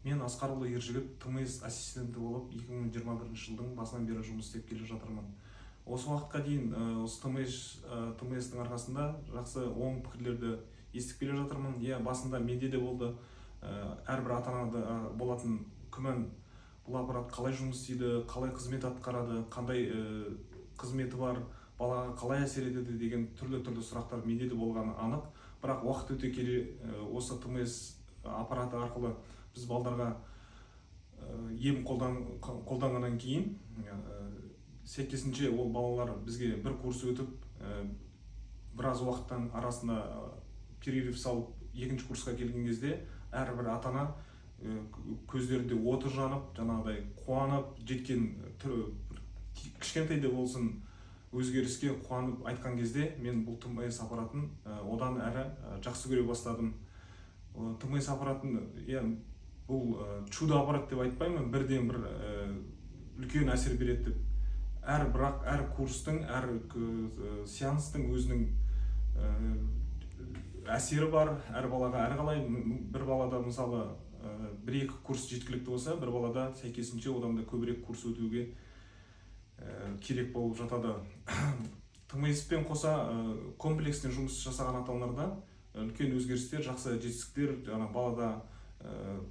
Мен Асқарұлы Ержігіт ТМС ассистенті болып 2021 жылдың басынан бері жұмыс істеп келе жатырмын. Осы уақытқа дейін осы ТМС-тің арқасында жақсы оң пікірлерді естіп келе жатырмын. Басында менде де болды. Әрбір ата-анада болатын күмән, бұл аппарат қалай жұмыс істейді, қалай қызмет атқарады, қандай қызметі бар, балаға қалай әсер етеді деген түрлі сұрақтар менде де болғаны анық. Бірақ уақыт өте келе осы ТМС аппараты арқылы біз балдарға ем қолданғаннан кейін сәйкесінше ол балалар бізге бір курс өтіп, біраз уақыттан арасында перерыв салып, екінші курсқа келген кезде әрбір ата-ана көздерінде оты жанып, жаңағыдай қуанып, жеткен кішкентай де болсын өзгеріске қуанып айтқан кезде мен бұл ТМС аппаратын одан әрі жақсы көре бастадым. ТМС аппаратын бұл чудо аппарат деп айтпаймын, бірден бір үлкен әсер береді деп. Бірақ әр курстың, әр сеанстың өзінің әсері бар, әр балаға әрқалай. Бір балада мысалы 1-2 курс жеткілікті болса, бір балада сәйкесінше одан да көбірек курс өтуге керек болып жатады. ТМС-пен қоса комплекстен жұмыс жасаған ата-аналарда үлкен өзгерістер, жақсы жетістіктер, балада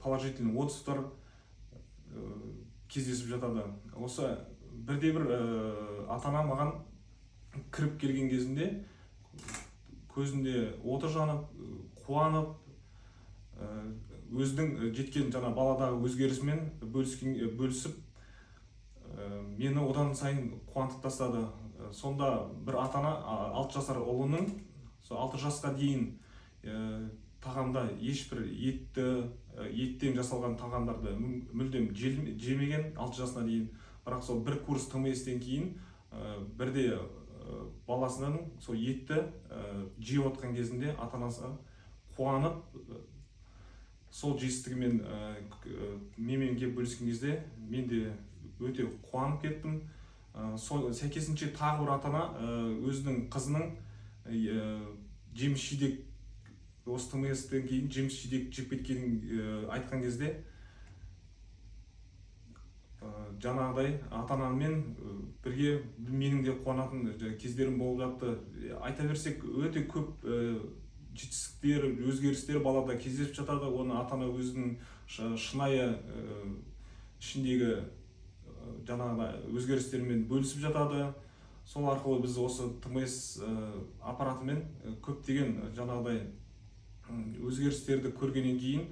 положительный отзывтар кездесіп жатады. Осы бірде-бір ата-ана маған кіріп келген кезінде көзінде оты жанып, қуанып, өзінің жеткен баладағы өзгерісімен бөлісіп, мені одан сайын қуантып тастады. Сонда бір ата-ана 6 жасар ұлының 6 жасқа дейін тағамда ешбір еттен жасалған тағамдарды мүлдем жемеген 6 жасына дейін. Бірақ сол бір курс ТМС-тен кейін бірде баласының сол етті жеп отқан кезінде ата-анасы қуанып, сол жетістігімен менімен келіп бөліскен кезде мен де өте қуанып кеттім. Сәйкесінше тағы бір ата-ана өзінің қызының жеміс-жидек, осы ТМС-тен кейін жеміс-жидек жеп кеткенін айтқан кезде жаңағыдай ата-анамен бірге менің де қуанатын кездерім болып жатты. Айта берсек, өте көп жетістіктер, өзгерістер балада кездесіп жатады. Оны ата-ана өзінің шынайы ішіндегі өзгерістермен бөлісіп жатады. Сол арқылы біз осы ТМС аппаратымен көптеген өзгерістерді көргеннен кейін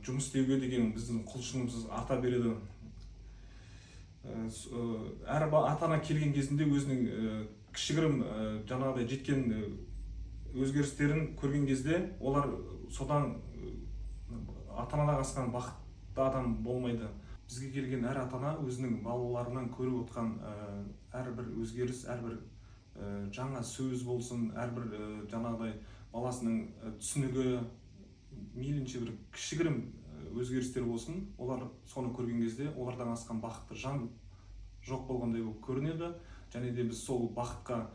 жұмыс істеуге деген біздің құлшынымыз арта береді. Әр ата-ана келген кезінде өзінің кішігірім жеткен өзгерістерін көрген кезде олар содан ата-анадан асқан бақытты адам болмайды. Бізге келген әр ата-ана өзінің балаларынан көріп отқан әрбір өзгеріс, әрбір жаңа сөз болсын, әрбір баласының түсінігі, мейлінше бір кішігірім өзгерістер болсын, олар соны көрген кезде олардан асқан бақытты жан жоқ болғандай болып көрінеді. Және де біз сол бақытқа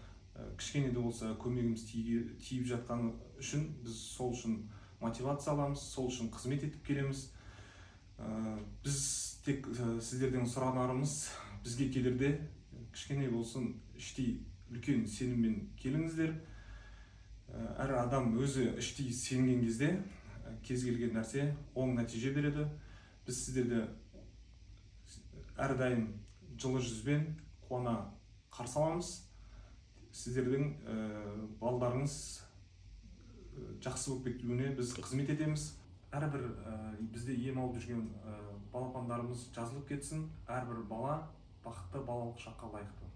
кішкене де болса көмегіміз тиіп жатқаны үшін біз сол үшін мотивация аламыз, сол үшін қызмет етіп келеміз. Біз тек сіздерден сұрағанымыз, бізге келерде кішкене болсын іштей үлкен сеніммен келіңіздер. Әр адам өзі іштей сенген кезде кез келген нәрсе оң нәтиже береді. Біз сіздерді әрдайым жылы жүзбен қуана қарсы аламыз. Сіздердің балдарыңыз жақсы болып кетуіне біз қызмет етеміз. Әрбір бізде ем алып жүрген балапандарымыз жазылып кетсін. Әрбір бала бақытты балалық шаққа лайықты.